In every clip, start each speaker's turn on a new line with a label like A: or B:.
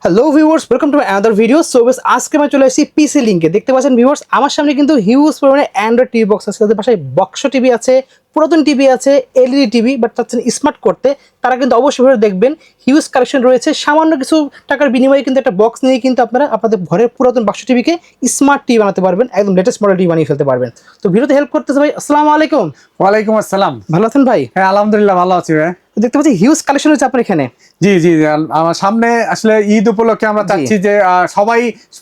A: Hello viewers, welcome to another video. So বেশ আজকে আমি চলে এসেছি পিসি লিঙ্কে। দেখতে পাচ্ছেন ভিউয়ার্স, আমার সামনে কিন্তু হিউজ পরিমাণে অ্যান্ড্রয়েড টিভি বক্স আছে। তাদের পাশে বক্স টিভি আছে, পুরাতন টিভি আছে, এলইডি টিভি, বাট চাচ্ছেন স্মার্ট করতে, তারা কিন্তু অবশ্যই দেখবেন হিউজ কালেকশন রয়েছে। সামান্য কিছু টাকার বিনিময়ে কিন্তু একটা বক্স নিয়ে কিন্তু আপনারা আপনাদের ঘরের পুরাতন বক্স টিভিকে স্মার্ট টিভি বানাতে পারবেন, একদম লেটেস্ট মডেল টিভি বানিয়ে ফেলতে পারবেন। তো ভিডিওতে হেল্প করতেছে ভাই। আসসালামু আলাইকুম।
B: ওয়ালাইকুম আসসালাম।
A: ভালো আছেন ভাই?
B: হ্যাঁ আলহামদুলিল্লাহ ভালো আছি ভাই।
A: দেখতে পাচ্ছি হিউজ কালেকশন হচ্ছে আপনার এখানে।
B: জি জি আমার সামনে আসলে ঈদ উপলক্ষে আমরা চাচ্ছি যে সবাই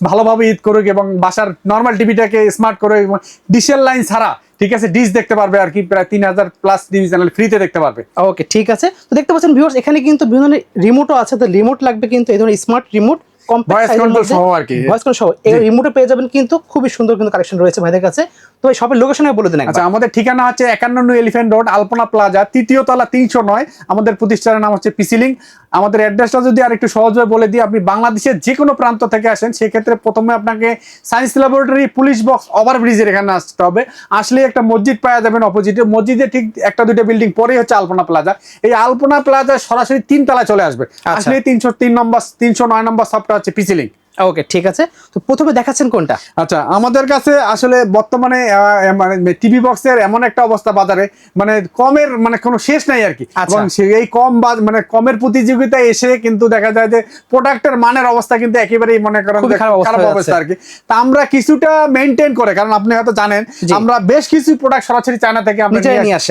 B: ভালোভাবে ঈদ করুক এবং বাসার নর্মাল টিভিটাকে স্মার্ট করুক এবং ডিশের লাইন ছাড়া, ঠিক আছে, ডিশ দেখতে পারবে আর কি, প্রায় 3000 প্লাস টিভি চ্যানেল ফ্রিতে দেখতে পারবে।
A: ওকে, ঠিক আছে। তো দেখতে পাচ্ছেন ভিউয়ার্স, এখানে কিন্তু বিভিন্ন ধরনের রিমোটও আছে। তো রিমোট লাগবে কিন্তু এই ধরনের স্মার্ট রিমোট,
B: ভয়েস কন্ট্রোল সহ আর কি,
A: ভয়েস কন্ট্রোল সহ এই রিমোটে পেয়ে যাবেন। কিন্তু খুবই সুন্দর কিন্তু কালেকশন রয়েছে ভাইদের কাছে। তো এই শপের লোকেশনে বলে দেন।
B: আচ্ছা, আমাদের ঠিকানা হচ্ছে 51 এলিফ্যান্ট রোড, আলপনা প্লাজা, তৃতীয় তলা, 309। আমাদের প্রতিষ্ঠানের নাম হচ্ছে পিসি লিঙ্ক। আমাদের অ্যাড্রেসটা যদি আর একটু সহজভাবে বলে দিই, আপনি বাংলাদেশের যে কোনো প্রান্ত থেকে আসেন, সেক্ষেত্রে প্রথমে আপনাকে সায়েন্স ল্যাবরেটরি পুলিশ বক্স ওভারব্রিজের এখানে আসতে হবে। আসলে একটা মসজিদ পাওয়া যাবেন অপোজিটে, মসজিদে ঠিক একটা দুইটা বিল্ডিং পরেই হচ্ছে আলপনা প্লাজা। এই আলপনা প্লাজা সরাসরি 3 তলায় চলে আসবে। আসলে 303 নম্বর 309 নম্বর শপটা হচ্ছে পিসি লিঙ্ক।
A: ওকে, ঠিক আছে। তো প্রথমে দেখাচ্ছেন কোনটা?
B: আচ্ছা, আমাদের কাছে আসলে বর্তমানে মানে টিভি বক্সের এমন একটা অবস্থা বাজারে, মানে কমের মানে কোনো শেষ নাই আর কি। এবং এই কম মানে কমের প্রতিযোগিতায় এসে কিন্তু দেখা যায় যে প্রোডাক্টের মানের অবস্থা কিন্তু একেবারেই মনে করেন খারাপ অবস্থা আর কি। তা আমরা কিছুটা মেনটেন করে, কারণ আপনি হয়তো জানেন আমরা বেশ কিছু প্রোডাক্ট সরাসরি চায়না থেকে আমরা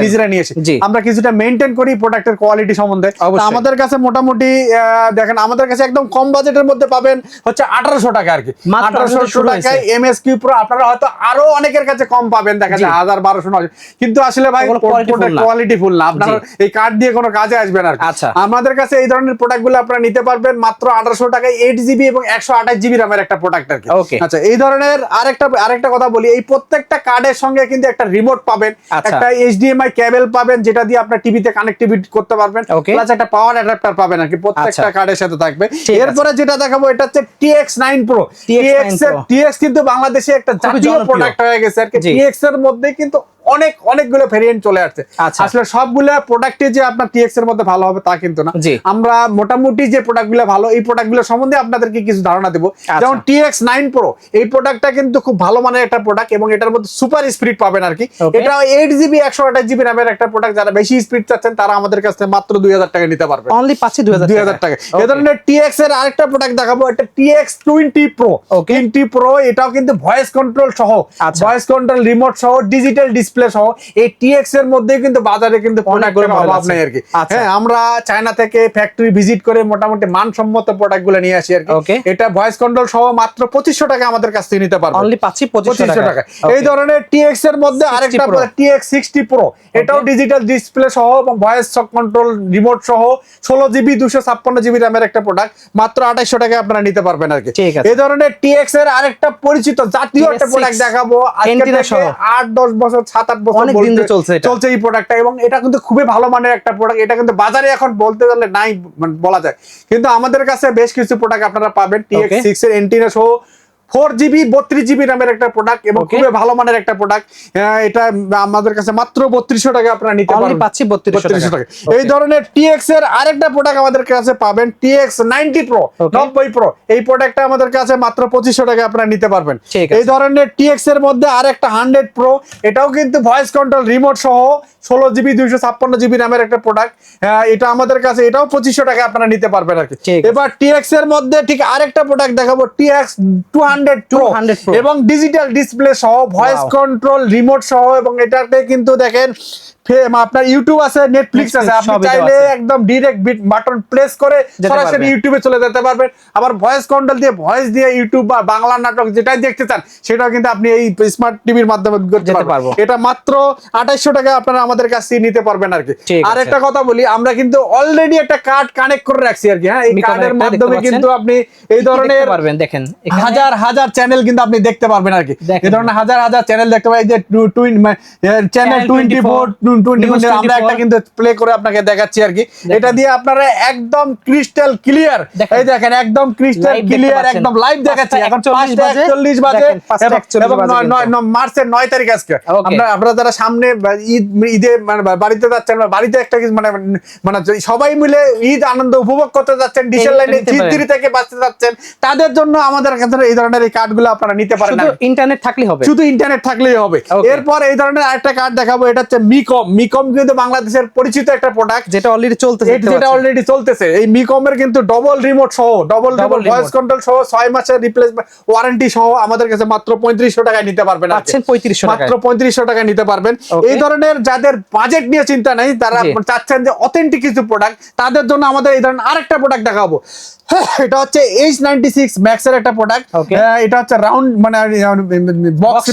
B: নিজেরা নিয়ে আসি। আমরা কিছুটা মেনটেন করি প্রোডাক্টের কোয়ালিটি সম্বন্ধে। আমাদের কাছে মোটামুটি দেখেন, আমাদের কাছে একদম কম বাজেটের মধ্যে পাবেন হচ্ছে 1800 টাকা আর কি। 1800 টাকায় এমএসকিউ প্রো। আপনারা হয়তো আরো অনেকের কাছে কম পাবেন, দেখা যায় 1000 1200, কিন্তু আসলে ভাই কোয়ালিটি ফুল না, আপনার এই কার্ড দিয়ে কোনো কাজে আসবে না।
A: আচ্ছা,
B: আমাদের কাছে এই ধরনের প্রোডাক্টগুলো আপনারা নিতে পারবেন মাত্র 1800 টাকায় 8GB এবং 128GB রামের একটা প্রোডাক্ট আর কি। আচ্ছা, এই ধরনের আরেকটা কথা বলি, এই প্রত্যেকটা কার্ডের সঙ্গে কিন্তু একটা রিমোট পাবেন, একটা HDMI কেবল পাবেন, যেটা দিয়ে আপনার টিভিতে কানেক্টিভিটি করতে পারবেন, প্লাস একটা পাওয়ার অ্যাডাপ্টার পাবেন আর কি, প্রত্যেকটা কার্ডের সাথে থাকবে। এরপরে যেটা দেখাবো, এটা হচ্ছে TX9 Pro। TX কিন্তু বাংলাদেশে একটা জাতীয় প্রোডাক্ট হয়ে গেছে আর কি। TX এর মধ্যে কিন্তু অনেকগুলো ভেরিয়েন্ট চলে আসছে। আসলে সবগুলো প্রোডাক্টে যে আপনার TX এর মধ্যে ভালো হবে তা কিন্তু না। আমরা মোটামুটি যে প্রোডাক্টগুলো ভালো, এই প্রোডাক্টগুলো সম্বন্ধে আপনাদেরকে কিছু ধারণা দেব। যেমন TX9 Pro, এই প্রোডাক্টটা কিন্তু খুব ভালো মানের একটা প্রোডাক্ট এবং এটার মধ্যে সুপার স্পিড পাবেন আর কি। এটা 8GB 128GB রামের একটা প্রোডাক্ট। যারা বেশি স্পিড চাচ্ছেন তারা আমাদের কাছ থেকে মাত্র 2000 টাকা নিতে পারবেন।
A: অনলি পাচ্ছি 2000 টাকা।
B: এই ধরনের TX এর আরেকটা প্রোডাক্ট দেখাবো, এটা TX20 Pro। 20 Pro এটাও কিন্তু ভয়েস কন্ট্রোল সহ, ভয়েস কন্ট্রোল রিমোট সহ, ডিজিটাল ডিসপ্লে সহ। এই TX এর মধ্যে কিন্তু বাজারে কিন্তু প্রোডাক্টের অভাব নেই আর কি। হ্যাঁ, আমরা চায়না থেকে ফ্যাক্টরি ভিজিট করে মোটামুটি মানসম্মত প্রোডাক্টগুলো নিয়ে আসি আর কি। এটা ভয়েস কন্ট্রোল সহ মাত্র 2500 টাকা আমাদের কাছ থেকে নিতে পারবেন।
A: অনলি পাচ্ছি 2500 টাকা।
B: এই ধরনের TX এর মধ্যে আরেকটা TX60 Pro, এটাও ডিজিটাল ডিসপ্লে সহ এবং ভয়েস কন্ট্রোল রিমোট সহ 16GB 256GB রামের একটা প্রোডাক্ট, মাত্র 2800 টাকা আপনারা নিতে পারবেন আর কি। এই ধরনের TX এর আরেকটা পরিচিত জাতীয় একটা প্রোডাক্ট দেখাবো, আজকে থেকে 8-10 বছর 7-8 বছর চলছে এই প্রোডাক্টটা, এবং এটা কিন্তু খুবই ভালো মানের একটা প্রোডাক্ট। এটা কিন্তু বাজারে এখন বলতে গেলে নাই বলা যায়, কিন্তু আমাদের কাছে বেশ কিছু প্রোডাক্ট আপনারা পাবেন। TX6 এর এন্টিনা সহ 4GB 32GB রামের একটা প্রোডাক্ট এবং খুবই ভালো মানের একটা প্রোডাক্ট। এটা আমাদের কাছে মাত্র 3200 টাকা আপনারা নিতে পারবেন।
A: পাচ্ছি 3200 টাকা।
B: এই ধরনের TX এর আরেকটা প্রোডাক্ট আমাদের কাছে পাবেন, TX90 Pro 90 Pro। এই প্রোডাক্টটা আমাদের কাছে মাত্র 2500 টাকা আপনারা নিতে পারবেন। এই ধরনের TX এর মধ্যে আরেকটা 100 Pro, এটাও কিন্তু ভয়েস কন্ট্রোল রিমোট সহ 16GB 256GB রামের একটা প্রোডাক্ট। এটা আমাদের কাছে, এটাও 2500 টাকা আপনারা নিতে পারবেন আর কি। এবার TX এর মধ্যে ঠিক আরেকটা প্রোডাক্ট দেখাবো, TX200 Pro এবং ডিজিটাল ডিসপ্লে সহ, ভয়েস কন্ট্রোল রিমোট সহ, এবং এটাতে কিন্তু দেখেন আপনার ইউটিউব আছে, নেটফ্লিক্স আছে। আপনি চাইলে একদম ডাইরেক্ট বাটন প্রেস করে সরাসরি ইউটিউবে চলে যেতে পারবেন। আবার ভয়েস কন্ট্রোল দিয়ে ভয়েস দিয়ে ইউটিউব বা বাংলা নাটক যেটাই দেখতে চান সেটাও কিন্তু আপনি এই স্মার্ট টিভির মাধ্যমে করতে পারবেন। এটা মাত্র 2800 টাকা আপনারা আমাদের কাছ থেকে নিতে পারবেন আর কি। আর একটা কথা বলি, আমরা কিন্তু অলরেডি একটা কার্ড কানেক্ট করে রাখছি আর কি। হ্যাঁ, এই কার্ডের মাধ্যমে কিন্তু আপনি এই ধরনের দেখেন হাজার চ্যানেল কিন্তু আপনি দেখতে পারবেন আর কি। এই ধরনের হাজার চ্যানেল দেখতে পাবেন। এই যে চ্যানেল 24 আমরা একটা কিন্তু প্লে করে আপনাকে দেখাচ্ছি আর কি। এটা দিয়ে আপনারা একদম ক্রিস্টাল ক্লিয়ার, এই দেখেন একদম ক্রিস্টাল ক্লিয়ার, একদম লাইভ দেখাচ্ছি। এখন 5:41 বাজে এবং মার্চের 9 তারিখ আজকে। আপনারা যারা সামনে ঈদে মানে বাড়িতে যাচ্ছেন, বাড়িতে একটা মানে মানে সবাই মিলে ঈদ আনন্দ উপভোগ করতে যাচ্ছেন, ডিসেল লাইনে ঝিরঝিরি থেকে বাঁচতে যাচ্ছেন, তাদের জন্য আমাদের কাছে এই ধরনের এই কার্ডগুলো আপনারা নিতে পারেন।
A: শুধু ইন্টারনেট থাকলেই হবে,
B: শুধু ইন্টারনেট থাকলেই হবে। এরপর এই ধরনের আরেকটা কার্ড দেখাবো, এটা হচ্ছে মিকম। মিকম কিন্তু বাংলাদেশের পরিচিত একটা প্রোডাক্ট,
A: যেটা অলরেডি
B: চলতেছে। এই মিকমের কিন্তু ডবল রিমোট সহ, ডবল ভয়েস কন্ট্রোল সহ 6 মাসের রিপ্লেসমেন্ট ওয়ারেন্টি সহ আমাদের কাছে মাত্র 3500 টাকায় নিতে পারবেন।
A: আচ্ছা 3500 টাকা,
B: মাত্র 3500 টাকায় নিতে পারবেন। এই ধরনের যাদের বাজেট নিয়ে চিন্তা নেই, তারা চাচ্ছেন যে অথেন্টিক কিছু প্রোডাক্ট, তাদের জন্য আমাদের এই ধরনের আরেকটা প্রোডাক্ট দেখাবো। এটা হচ্ছে H96 Max এর একটা প্রোডাক্ট। এটা হচ্ছে রাউন্ড মানে বক্স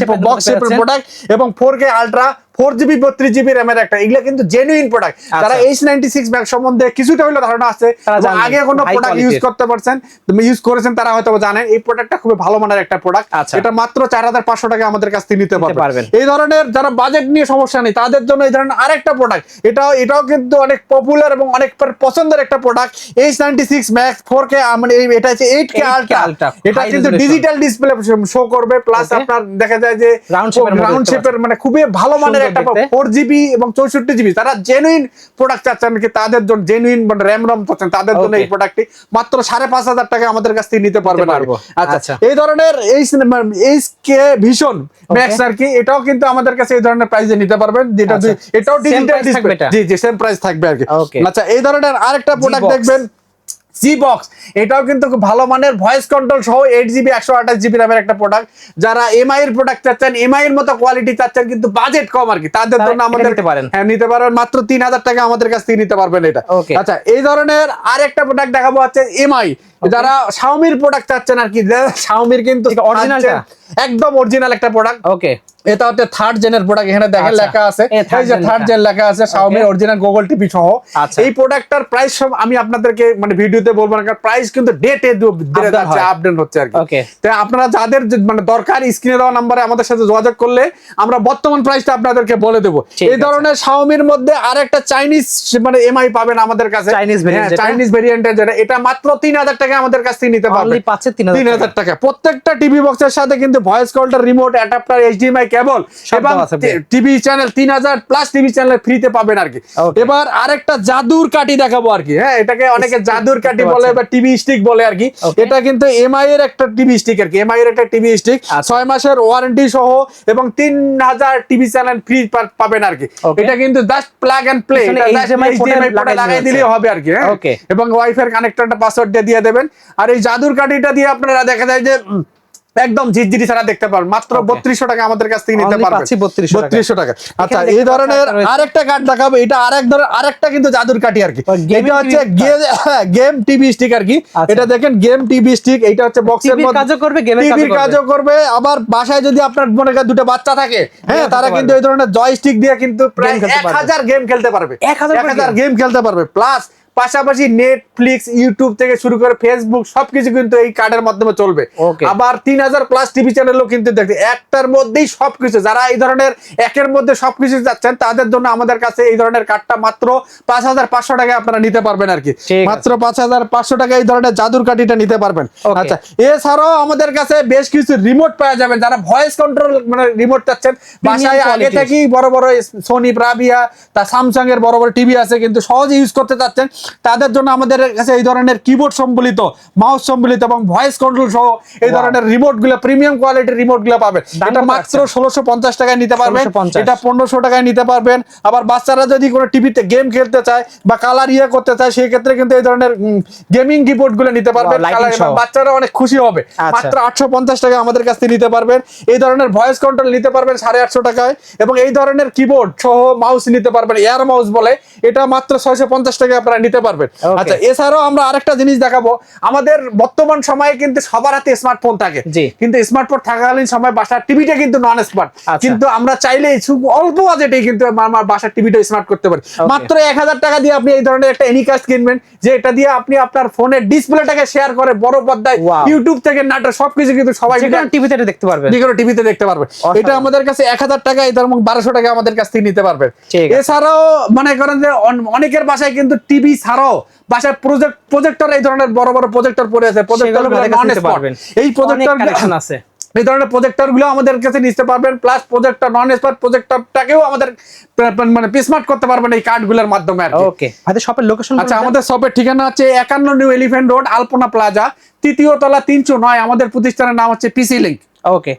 B: শেপের প্রোডাক্ট এবং 4K ultra 4GB 32GB RAM এর একটা, এগুলা কিন্তু জেনুইন প্রোডাক্ট। যারা H96 Max সম্বন্ধে কিছুটা হলেও ধারণা আছে, আগে কোনো প্রোডাক্ট ইউজ করতে পারছেন, ইউজ করেছেন, তারা হয়তো জানেন এই প্রোডাক্টটা খুব ভালো মানের একটা প্রোডাক্ট। এটা মাত্র 4500 টাকা আমাদের কাছ থেকে নিতে পারবেন। এই ধরনের যারা বাজেট নিয়ে সমস্যা নেই, তাদের জন্য এই ধরনের আরেকটা প্রোডাক্ট, এটাও কিন্তু অনেক পপুলার এবং অনেক পছন্দের একটা প্রোডাক্ট, H96 Max 4K মানে এটা হচ্ছে 8K আলট্রা। এটা কিন্তু ডিজিটাল ডিসপ্লে শো করবে, প্লাস আপনার দেখা যায় যে রাউন্ড শেপের মানে খুবই ভালো মানের একটা 4GB এবং 64GB। তারা জেনুইন প্রোডাক্ট চাচ্ছেন কি, তাদের জন্য জেনুইন মানে র‍্যাম রম চাচ্ছেন, তাদের জন্য এই প্রোডাক্টটি মাত্র 5500 টাকা আমাদের কাছ থেকে নিতে পারবেন। আচ্ছা এই ধরনের HK ভিশন ম্যাক্স আর কি, এটাও কিন্তু আমাদের কাছে এই ধরনের প্রাইসে নিতে পারবেন, যেটা এটাও ডিজিটাল ডিসপ্লে, জি সেম প্রাইস থাকবে আর কি। আচ্ছা এই ধরনের আরেকটা প্রোডাক্ট দেখবেন G-Box, এটাও কিন্তু খুব ভালো মানের ভয়েস কন্ট্রোল সহ 8GB 128GB RAM একটা প্রোডাক্ট। যারা এমআই এর প্রোডাক্ট চাচ্ছেন, এমআই এর মতো কোয়ালিটি চাচ্ছেন কিন্তু বাজেট কম আর কি, তাদের জন্য আমাদের নিতে পারেন মাত্র 3000 টাকা আমাদের কাছ থেকে নিতে পারবেন এটা। আচ্ছা এই ধরনের আরেকটা প্রোডাক্ট দেখাবো হচ্ছে এমআই। যারা শাওমির প্রোডাক্ট চাচ্ছেন আর কি, শাওমির কিন্তু অরিজিনালটা একদম অরিজিনাল একটা প্রোডাক্ট। এটা হচ্ছে 3rd জেনের প্রোডাক্ট, এখানে দেখেন লেখা আছে, এই যে 3rd জেন লেখা আছে, শাওমি অরিজিনাল গুগল টিভি সহ। এই প্রোডাক্টটার প্রাইস সব আমি আপনাদেরকে মানে ভিডিওতে বলবো না, কারণ প্রাইস কিন্তু ডেটে আপডেট হচ্ছে আর কি। তাই আপনারা যাদের মানে দরকার, স্ক্রিনে দেওয়া নম্বরে আমাদের সাথে যোগাযোগ করলে আমরা বর্তমান প্রাইসটা আপনাদেরকে বলে দেবো। এই ধরনের শাওমির মধ্যে আরেকটা চাইনিজ মানে এমআই পাবেন আমাদের কাছে, চাইনিজ ভেরিয়েন্টের, যেটা এটা মাত্র 3000 টাকা আমাদের কাছ থেকে নিতে পারবেন। 3000 টাকা। প্রত্যেকটা টিভি বক্সের সাথে কিন্তু voice control, remote, adapter, HDMI কেবল এবং TV channel 3000 plus TV channel ফ্রিতে পাবেন আর কি। এবার আরেকটা জাদুর কাঠি দেখাবো আর কি। হ্যাঁ, এটাকে অনেকে জাদুর কাঠি বলে বা টিভি স্টিক বলে আর কি। এটা কিন্তু এমআই এর একটা টিভি স্টিক আর কি, এমআই এর একটা টিভি স্টিক, 6 মাসের ওয়ারেন্টি সহ এবং 3000 টিভি চ্যানেল ফ্রি পাবেন আর কি। এটা কিন্তু জাস্ট প্লাগ এন্ড প্লে, এটা HDMI পোর্টে লাগাই দিলেই হবে আর কি। হ্যাঁ, এবং ওয়াইফাই কানেক্টরটা পাসওয়ার্ড দিয়ে দেবেন। আর এই জাদুর কাঠিটা দিয়ে আপনারা দেখা যায় যে একদম ঝিরঝিরি ছাড়া দেখতে পারবেন, মাত্র 3200 টাকা আমাদের কাছ থেকে নিতে পারবেন। 3200 টাকা। আচ্ছা এই ধরনের আরেকটা কার্ড দেখাবো, এটা আরেকটা কিন্তু জাদুর কাঠি আর কি। এটা হচ্ছে গেম টিভি স্টিক আর কি। এটা দেখেন গেম টিভি স্টিক, এটা হচ্ছে বক্সের মধ্যে কাজও করবে, টিভির কাজও করবে। আবার বাসায় যদি আপনার মনে করেন দুটো বাচ্চা থাকে, হ্যাঁ, তারা কিন্তু এই ধরনের জয়স্টিক দিয়ে কিন্তু প্রায় 1000 গেম খেলতে পারবে, 1000 গেম খেলতে পারবে। প্লাস পাশাপাশি নেটফ্লিক্স, ইউটিউব থেকে শুরু করে ফেসবুক সবকিছু কিন্তু এই কার্ডের মাধ্যমে চলবে। আবার 3000 প্লাস টিভি চ্যানেলও কিন্তু দেখতে, একটার মধ্যেই সবকিছু। যারা এই ধরনের একের মধ্যে সবকিছু যাচ্ছেন, তাদের জন্য আমাদের কাছে এই ধরনের কার্ডটা মাত্র 5500 টাকায় আপনারা নিতে পারবেন আর কি। মাত্র 5500 টাকা এই ধরনের জাদুর কাঠিটা নিতে পারবেন। আচ্ছা এছাড়াও আমাদের কাছে বেশ কিছু রিমোট পাওয়া যাবে। যারা ভয়েস কন্ট্রোল মানে রিমোট চাচ্ছেন, বাসায় আগে থেকেই বড় বড় সোনি, ব্রাভিয়া, তা স্যামসাং এর বড় বড় টিভি আছে, কিন্তু সহজে ইউজ করতে চাচ্ছেন, তাদের জন্য আমাদের কাছে এই ধরনের কিবোর্ড সম্বলিত, মাউস সম্বলিত এবং ভয়েস কন্ট্রোল সহ এই ধরনের রিমোট গুলো, প্রিমিয়াম কোয়ালিটির রিমোট গুলো পাবেন। এটা মাত্র 1650 টাকায় নিতে পারবেন, এটা 1500 টাকায় নিতে পারবেন। আবার বাচ্চারা যদি কোনো টিভিতে গেম খেলতে চায় বা কালার করতে চায়, সেই ক্ষেত্রে কিন্তু এই ধরনের গেমিং কিবোর্ড গুলো নিতে পারবেন, বাচ্চারা অনেক খুশি হবে। মাত্র 850 টাকা আমাদের কাছ থেকে নিতে পারবেন। এই ধরনের ভয়েস কন্ট্রোল নিতে পারবেন 850 টাকায়, এবং এই ধরনের কিবোর্ড সহ মাউস নিতে পারবেন, এয়ার মাউস বলে, এটা মাত্র 650 টাকা আপনারা নিতে পারবেন। আচ্ছা, এছাড়াও আমরা আরেকটা জিনিস দেখাবো, আমাদের বর্তমান সময়ে কিন্তু সবার হাতে স্মার্টফোন থাকে, কিন্তু স্মার্টফোন থাকাকালীন সময় বাসার টিভিটা কিন্তু নন স্মার্ট, কিন্তু আমরা চাইলেই অল্প বাজেটেই কিন্তু আমার বাসার টিভিটা স্মার্ট করতে পারি। মাত্র 1000 টাকা দিয়ে আপনি এই ধরনের একটা এনিকাস্ট কিনবেন, যে এটা দিয়ে আপনি আপনার ফোনের ডিসপ্লেটাকে শেয়ার করে বড় পর্দায় ইউটিউব থেকে নাটক সবকিছু কিন্তু সবাই
A: টিভিতে দেখতে পারবেন,
B: যেকোনো টিভিতে দেখতে পারবে। এটা আমাদের কাছে 1000 টাকা, এই ধরনের 1200 টাকা আমাদের কাছ থেকে নিতে পারবেন। এছাড়াও মনে করেন যে অনেকের বাসায় কিন্তু টিভি ছাড়াও বাসায় প্রজেক্টর, এই ধরনের বড় বড় প্রজেক্টর পড়ে আছে, প্রজেক্টর নন স্পট, এই প্রজেক্টর কালেকশন আছে, এই ধরনের প্রজেক্টর গুলো আমাদের কাছে নিতে পারবেন। প্লাস প্রজেক্টর নন স্মার্ট প্রজেক্টরটাকেও আমাদের মানে স্মার্ট করতে পারবেন এই কার্ডগুলোর মাধ্যমে। ওকে, আমাদের শপের লোকেশন? আচ্ছা, আমাদের শপের ঠিকানা হচ্ছে 51 নিউ এলিফ্যান্ট রোড, আলপনা প্লাজা, 3য় তলা, 309। আমাদের প্রতিষ্ঠানের নাম হচ্ছে পিসি লিংক। ওকে,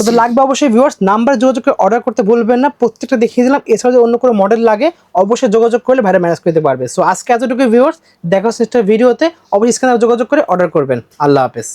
B: তো লাগবে অবশ্যই ভিউয়ার্স, নাম্বার যোগাযোগ করে অর্ডার করতে ভুলবেন না, প্রত্যেকটা দেখিয়ে দিলাম। এছাড়া যদি অন্য কোনো মডেল লাগে অবশ্যই যোগাযোগ করলে ভাইরা ম্যানেজ করতে পারবে। সো আজকে এতটুকু ভিউয়ার্স, দেখা হচ্ছে নেক্সট ভিডিওতে, অবশ্যই স্ক্রিনে যোগাযোগ করে অর্ডার করবেন। আল্লাহ হাফেজ।